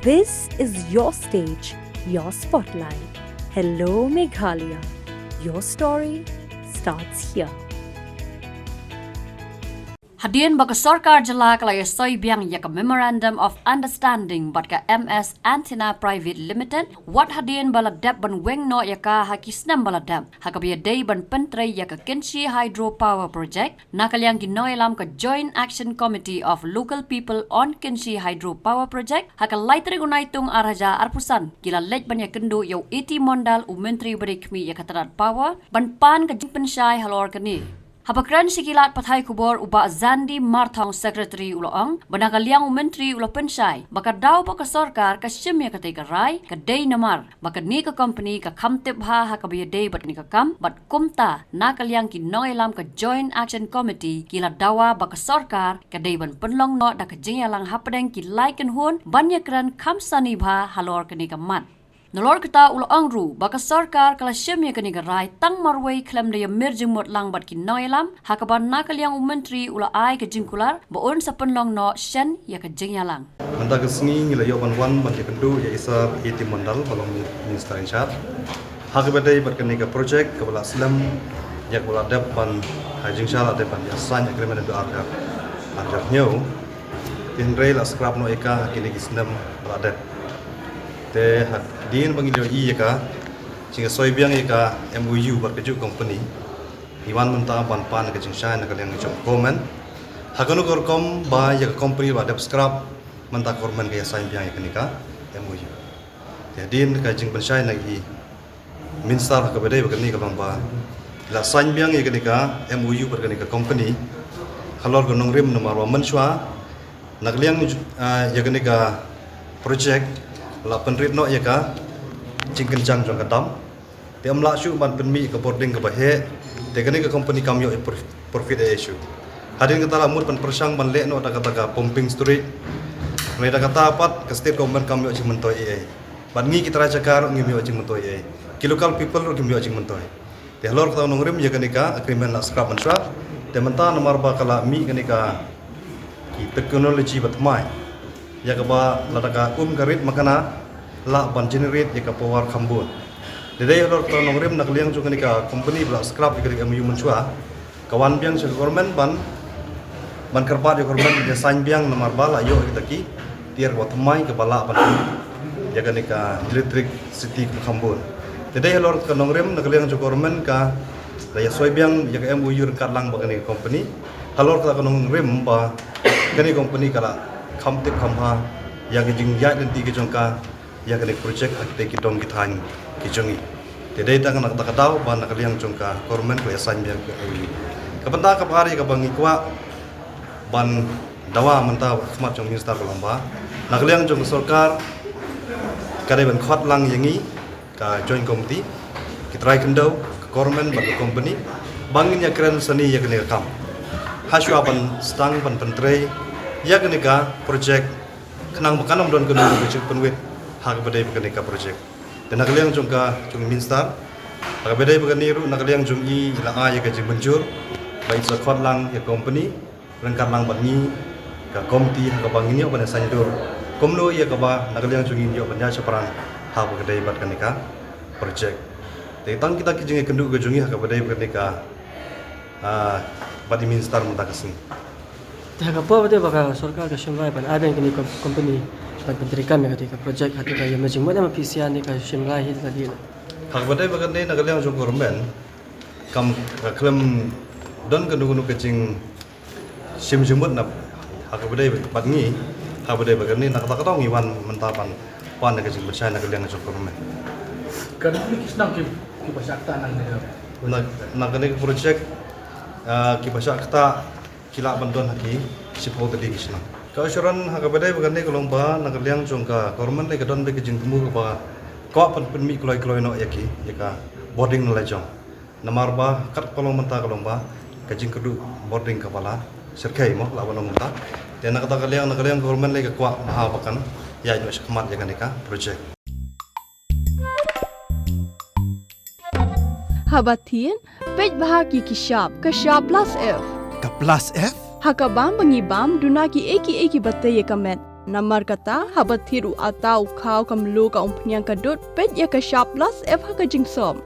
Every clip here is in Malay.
This is your stage, your spotlight. Hello, Meghalaya. Your story starts here. Hadian baka sarkar jala kalaya soy biang yak memorandum of understanding bat ka MS Antenna Private Limited wat hadian baladap ban weng no yaka hakisnam baladap hakabiya day ban pentre yak Kenchi Hydro Power Project nakalyang ginoilam ka Joint Action Committee of Local People on Kenchi Hydro Power Project hakalaitre gunaitung araja arpusan kila lej ban yakendu yaw iti mondal umentri berikmi yakatarat power ban pan ka jingpensyai halor kani Hapakran sikilat patay kubor uba Zandi Marthong Secretary uloong banakaliang menteri ulo pensay baka daw pa ka sarkar ka simya katay karay ka day namar baka ni ka company ka kamtip ha hakabiya day bat ni ka kam bat kumta nakaliang kinongilam ka Joint Action Committee kila dawa baka sarkar ka day ban penlong no da ka jingyalang hapadeng kilay kenhun banyakran kamsani bha halor kani ka mat Nolor kita ulo angru baka sarkar kala syemya kani garay tang marway klam daya merjing mot lang bat kinoilam hakaban nakaliang menteri ulo ay ka jingkular baon sa penlong no shen ya ka jingyalang. Manta kesini ngila yo ban ya kendu ya isa iti mandal balong minister in charge. Hakabadai bat kani ka project kabala slam ya kabala dap ban hajing shala de ban ya san agreement do arga nyo tinrei la scrap no eka kini kisnam baladat. Te hadin bangilo ka singa soybiang ka MOU berkeju company iwan menta ban pan ke jingshan ka yang jom komen hakanu korkom ba ya company ba dap scrap menta korman ke sain biang ka nika MOU hadin ka jing pensai nagi minsar ka bedai bagani ka ba la sain biang ka nika MOU berkani ka company halor gonong rim nomor 1 menswa nagliang ya ka nika project la penrit no ya ka jingken jang jong kadam te amla shu ban penmi ka boarding ka bahe te kani ka company kam yo profit issue hadin kata lamur pan persang ban le no da kata ka pumping street me da kata apat ka state government kam yo jing mentoi ai ban ngi kita raja kar ngi yo jing mentoi ai ki local people ro yo jing mentoi te halor ka nong rim ya kani ka agreement la scrap mansra te menta nomor ba kala mi kani ka ki technology batmai ya ka ba la ka garit makana la ban generate ya ka power khambun dedai lor to nongrim nakliang chung ni ka company bla scrap ka MU mensua kawan biang se government ban kerbat ya government ya sain biang nomor bala yo kita ki tier wat mai ka bala ban ya ka ni ka electric city khambun dedai lor to nongrim nakliang chung government ka ya soi biang ya ka MU kat lang ba ni company halor ka nongrim ba kani company kala kamtip kamha yang jing ya dan tiga jongka yang kene project akte kitong kitang kijongi tedai tang nak takadau ban nak liang jongka government ko yasan biang ke kapenta kapari ka bangi kwa ban dawa menta khmat jong minister kolomba nak liang jong sarkar kare ban khot lang yangi ka joint committee kitrai kendau government ban company bangin ya keren seni ya kene kam haswa ban stang ban pentrei ya kene ka project kenang makanam don kena project penwit hak bedai begani ka project dan nakaliang jong ka jong minister hak bedai begani ru nakaliang jong I la a ya ka jing benjur baik sakot lang ya company rengkat lang bangi ka komti hak bangini ban sandur komno ya ka ba nakaliang jong inyo banya chaparang hak bedai bat kani ka project te tang kita ki jing kendu ka jong hak bedai begani ka badi minister mentakasing Hakapo bade baka sarkar ka shimrai ban aben kini company ban pentri kam ya ka project hati ka emerging model PCA ni ka shimrai hit tadi hak bade bagan ni nagaliang jong government kam klem don kanu kecing sim jemut na hak bade badngi hak bade bagan ni nak takatong iwan mentapan pan kecing bersai nagaliang jong government kan ni kisnang ki pasakta nang nagani project ki pasakta kila bantuan haki sipau tadi kisna kausuran hakabadai bagani kolomba nagaliang jongka government le kadon be kijing temu ba ko penmi kloi no yaki yaka boarding lejong namar ba kat kolong menta kolomba kijing kedu boarding kapala serkai mo lawan menta dan nagaliang government le kwa maha bakan ya jo khmat ya ka project Habatin pej bahagi kishap plus F Ka plus F? Hakabam bangibam dunaki eki batte ye kamet Namar kata habat thiru atau kau kamlu ka umpnyang kadut pet ya ka sharp plus F ha ka jingsom.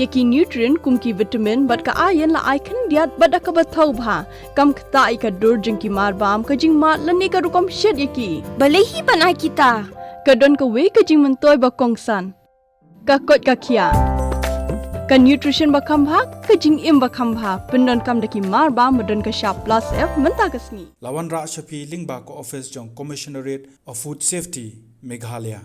Yaki nutrient kumki vitamin bat ka iron la ikan diat bada ka bathau bha kam kta ka dur jingki mar bam ka jing mat lani ka rukom shed yaki. Balehi ban ai kita. Kadon ka we ka jing mentoy ba kongsan. Ka kot ka kia. Ka nutrition ba kambha ka jing im ba kambha pendon kam daki mar bam medon ka sharp plus F menta ka sni. Lawan Ra Shafi Lingba ko office jong Commissionerate of Food Safety Meghalaya.